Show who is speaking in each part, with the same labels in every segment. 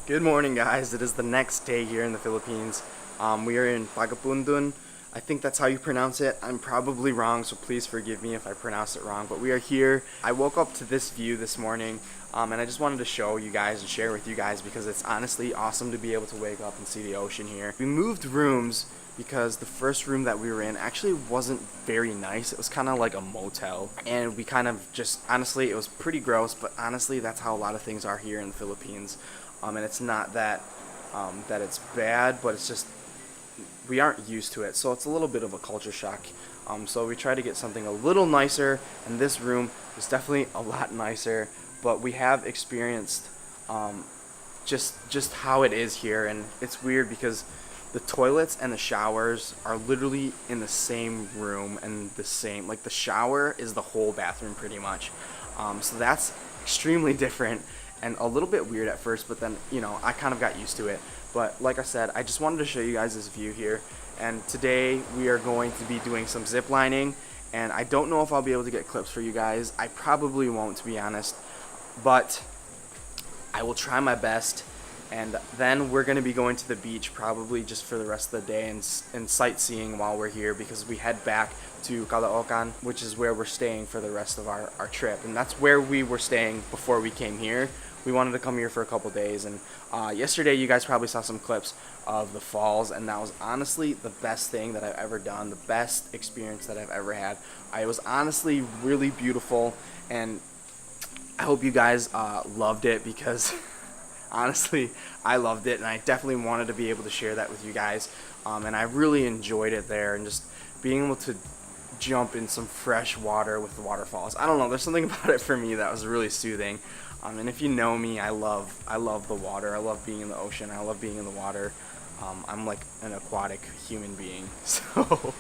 Speaker 1: Good morning, guys. It is the next day here in the Philippines. We are in Pagapundun. I think that's how you pronounce it. I'm probably wrong, so please forgive me if I pronounce it wrong. But we are here. I woke up to this view this morning, and I just wanted to show you guys and share with you guys because it's honestly awesome to be able to wake up and see the ocean here. We moved rooms because the first room that we were in actually wasn't very nice. It was kind of like a motel, and we kind of just, honestly, it was pretty gross, but honestly, that's how a lot of things are here in the Philippines. And it's not that that it's bad, but it's just we aren't used to it, so it's a little bit of a culture shock. So we try to get something a little nicer, and this room is definitely a lot nicer. But we have experienced just how it is here, and it's weird because the toilets and the showers are literally in the same room, and the same, like, the shower is the whole bathroom pretty much. So that's extremely different and a little bit weird at first, but then, you know, I kind of got used to it. But like I said, I just wanted to show you guys this view here, and today we are going to be doing some zip lining, and I don't know if I'll be able to get clips for you guys. I probably won't, to be honest, but I will try my best. And then we're going to be going to the beach probably just for the rest of the day and sightseeing while we're here, because we head back to Caloocan, which is where we're staying for the rest of our trip. And that's where we were staying before we came here. We wanted to come here for a couple days, and yesterday you guys probably saw some clips of the falls, and that was honestly the best thing that I've ever done, the best experience that I've ever had. It was honestly really beautiful, and I hope you guys loved it, because honestly, I loved it, and I definitely wanted to be able to share that with you guys. And I really enjoyed it there, and just being able to jump in some fresh water with the waterfalls. I don't know, there's something about it for me that was really soothing. And if you know me, I love the water. I love being in the ocean. I love being in the water. I'm like an aquatic human being. So,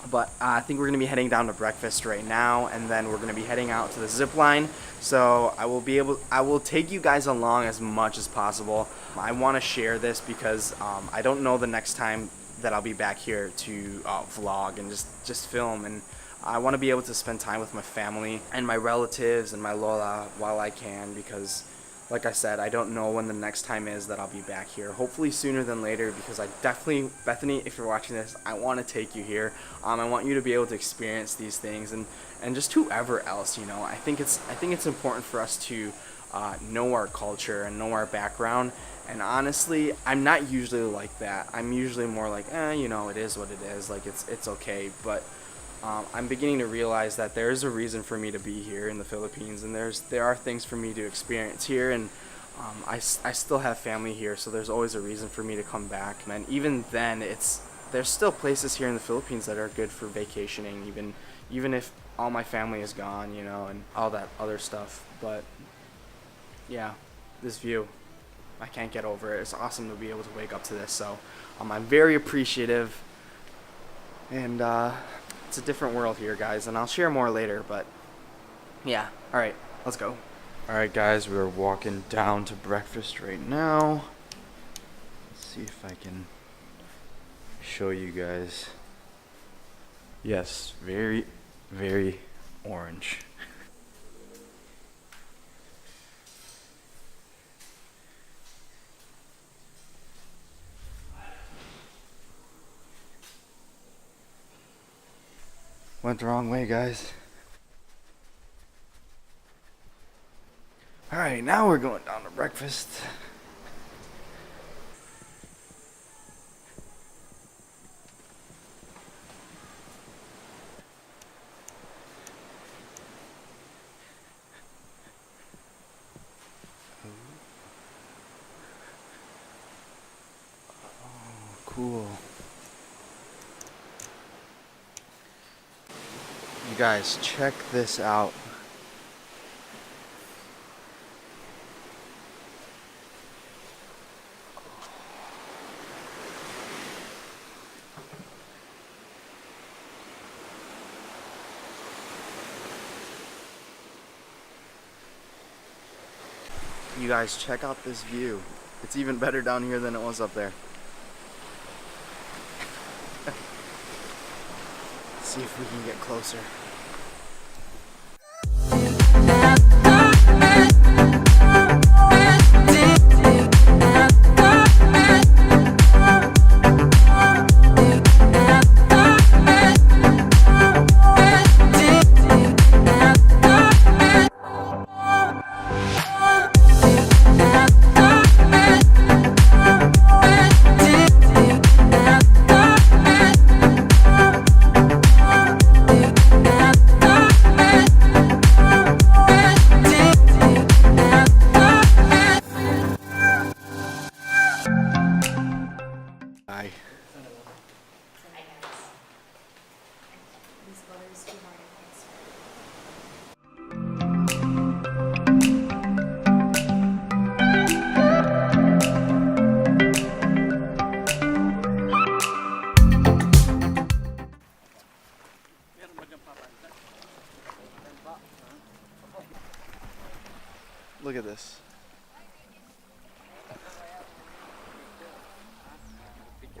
Speaker 1: but I think we're gonna be heading down to breakfast right now, and then we're gonna be heading out to the zip line. So I will take you guys along as much as possible. I want to share this because I don't know the next time that I'll be back here to vlog and just film, and I want to be able to spend time with my family and my relatives and my Lola while I can, because like I said, I don't know when the next time is that I'll be back here. Hopefully sooner than later, because I definitely, Bethany, if you're watching this, I want to take you here. I want you to be able to experience these things, and just whoever else, you know. I think it's important for us to know our culture and know our background. And honestly, I'm not usually like that. I'm usually more like, you know, it is what it is. Like, it's okay. But I'm beginning to realize that there is a reason for me to be here in the Philippines, and there are things for me to experience here, and I still have family here, so there's always a reason for me to come back. And even then, there's still places here in the Philippines that are good for vacationing, even if all my family is gone, you know, and all that other stuff. But yeah, this view, I can't get over it. It's awesome to be able to wake up to this. So I'm very appreciative, and it's a different world here, guys, and I'll share more later. But yeah, all right, let's go. All right, guys, we're walking down to breakfast right now. Let's see if I can show you guys. Yes, very, very orange. Went the wrong way, guys. Alright, now we're going down to breakfast. Oh, cool. You guys, check this out. You guys, check out this view. It's even better down here than it was up there. Let's see if we can get closer.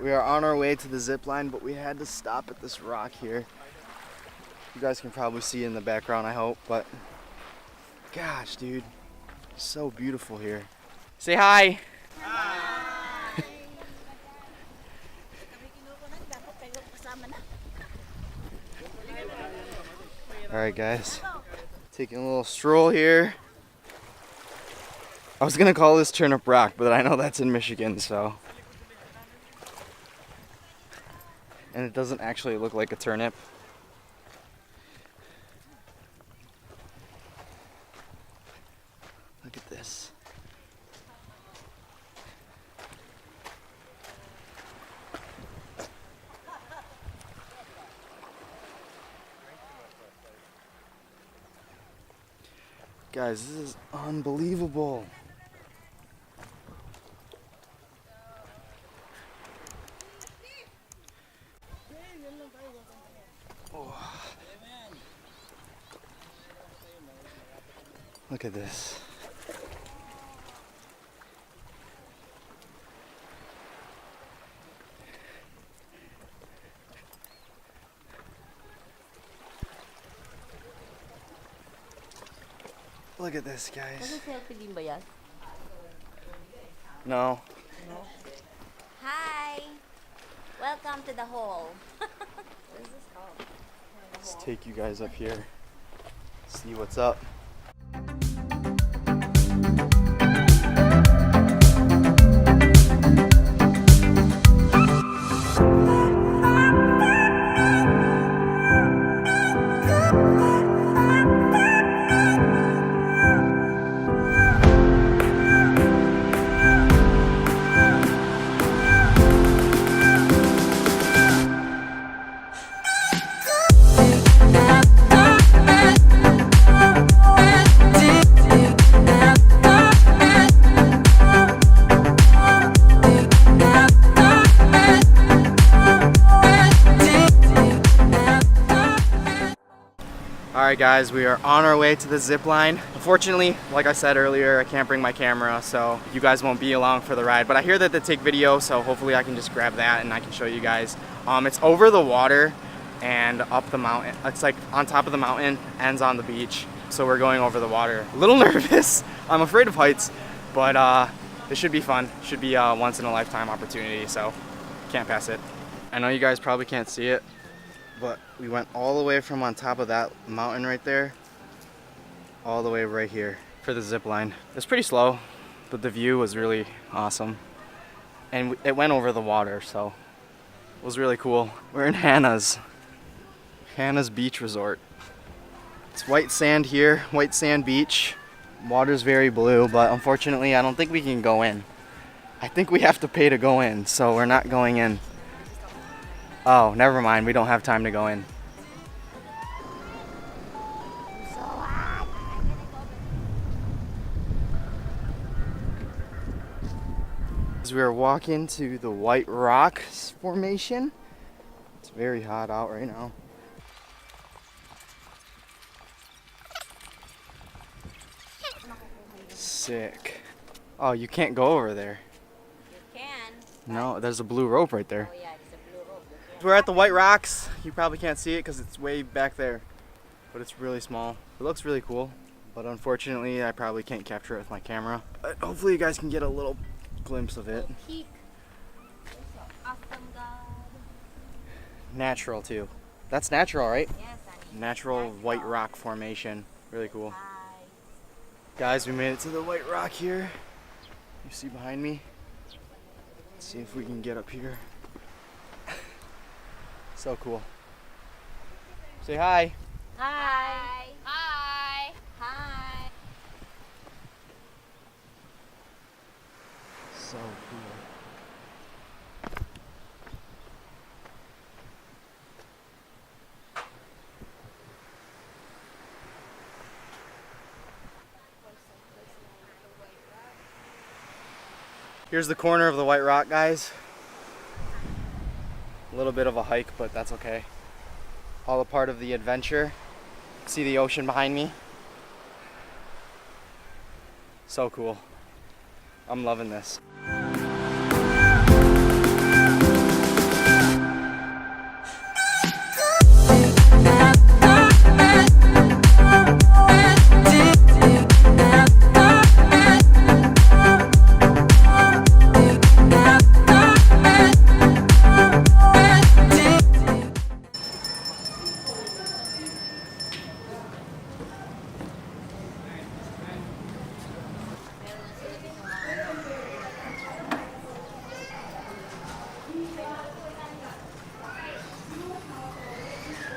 Speaker 1: We are on our way to the zip line, but we had to stop at this rock here. You guys can probably see in the background, I hope, but gosh, dude, so beautiful here. Say hi. Hi. All right, guys, taking a little stroll here. I was gonna call this Turnip Rock, but I know that's in Michigan, so. And it doesn't actually look like a turnip. Look at this. Guys, this is unbelievable. Oh. Look at this. Look at this, guys. No.
Speaker 2: Hi! Welcome to the hall. What is this called?
Speaker 1: Let's take you guys up here, see what's up. Alright guys, we are on our way to the zip line. Unfortunately, like I said earlier, I can't bring my camera, so you guys won't be along for the ride. But I hear that they take video, so hopefully I can just grab that and I can show you guys. It's over the water and up the mountain. It's like on top of the mountain, ends on the beach. So we're going over the water. A little nervous. I'm afraid of heights, but it should be fun. Should be a once in a lifetime opportunity, so can't pass it. I know you guys probably can't see it, but we went all the way from on top of that mountain right there, all the way right here for the zip line. It was pretty slow, but the view was really awesome. And it went over the water, so it was really cool. We're in Hannah's Beach Resort. It's white sand here, white sand beach. Water's very blue, but unfortunately I don't think we can go in. I think we have to pay to go in, so we're not going in. Oh, never mind. We don't have time to go in. As we are walking to the White Rock Formation, it's very hot out right now. Sick. Oh, you can't go over there.
Speaker 2: You can.
Speaker 1: No, there's a blue rope right there.
Speaker 2: Oh yeah, it's a blue rope.
Speaker 1: We're at the White Rocks. You probably can't see it because it's way back there, but it's really small. It looks really cool, but unfortunately I probably can't capture it with my camera. But hopefully you guys can get a little glimpse of it.
Speaker 2: Peak. Awesome God.
Speaker 1: Natural too. That's natural, right?
Speaker 2: Yes, honey.
Speaker 1: Natural White Rock Formation. Really cool.
Speaker 2: Hi.
Speaker 1: Guys, we made it to the White Rock here. You see behind me? Let's see if we can get up here. So cool. Say hi.
Speaker 2: Hi. Hi. Hi.
Speaker 1: So cool. Here's the corner of the White Rock, guys. A little bit of a hike, but that's okay. All a part of the adventure. See the ocean behind me? So cool. I'm loving this.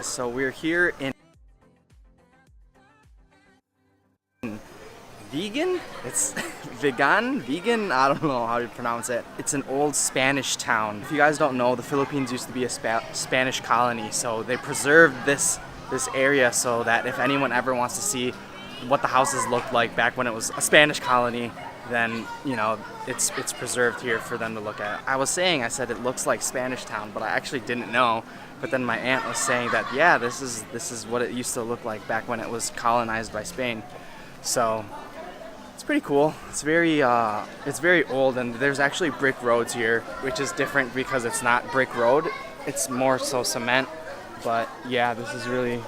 Speaker 1: So we're here in Vegan? It's Vegan? I don't know how to pronounce it. It's an old Spanish town. If you guys don't know, the Philippines used to be a Spanish colony, so they preserved this area so that if anyone ever wants to see what the houses looked like back when it was a Spanish colony, then, you know, it's preserved here for them to look at. I said it looks like Spanish town, but I actually didn't know. But then my aunt was saying that, yeah, this is what it used to look like back when it was colonized by Spain. So it's pretty cool. It's very old, and there's actually brick roads here, which is different because it's not brick road. It's more so cement. But yeah, this is really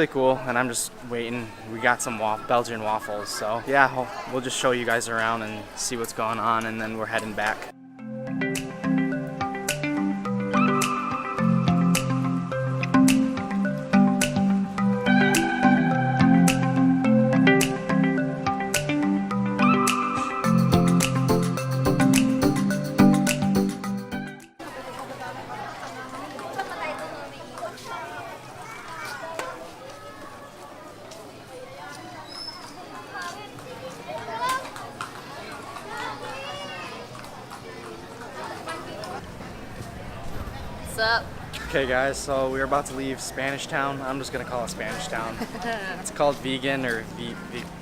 Speaker 1: cool, and I'm just waiting. We got some Belgian waffles, so yeah, we'll just show you guys around and see what's going on, and then we're heading back.
Speaker 2: What's up?
Speaker 1: Okay guys, so we're about to leave Spanish Town. I'm just gonna call it Spanish Town. It's called Vegan or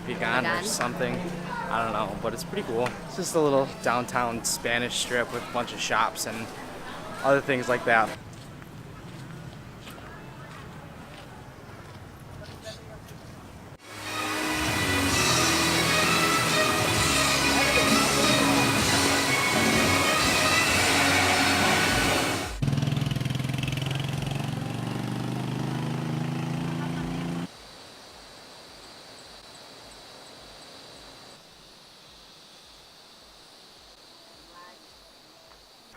Speaker 1: Vegan or something. I don't know, but it's pretty cool. It's just a little downtown Spanish strip with a bunch of shops and other things like that.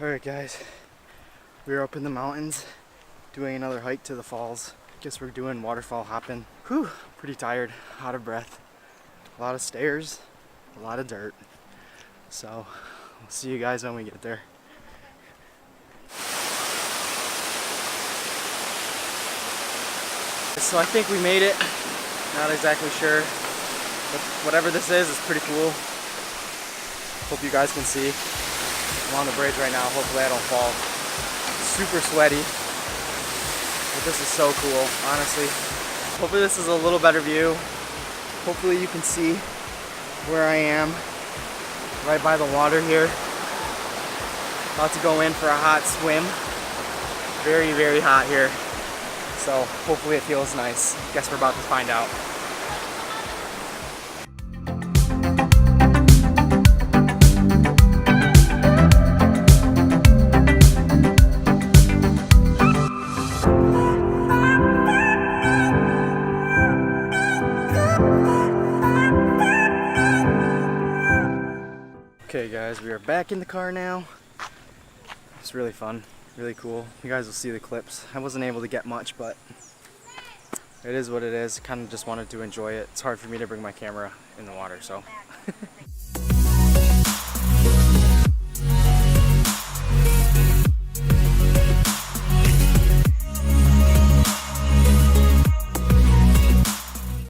Speaker 1: Alright guys, we're up in the mountains doing another hike to the falls. Guess we're doing waterfall hopping. Whew, pretty tired, out of breath. A lot of stairs, a lot of dirt. So, we'll see you guys when we get there. So I think we made it. Not exactly sure. But whatever this is pretty cool. Hope you guys can see. I'm on the bridge right now, hopefully I don't fall. Super sweaty, but this is so cool, honestly. Hopefully this is a little better view. Hopefully you can see where I am, right by the water here. About to go in for a hot swim. Very, very hot here. So hopefully it feels nice. Guess we're about to find out. Okay guys, we are back in the car now. It's really fun, really cool. You guys will see the clips. I wasn't able to get much, but it is what it is. Kind of just wanted to enjoy it. It's hard for me to bring my camera in the water, so.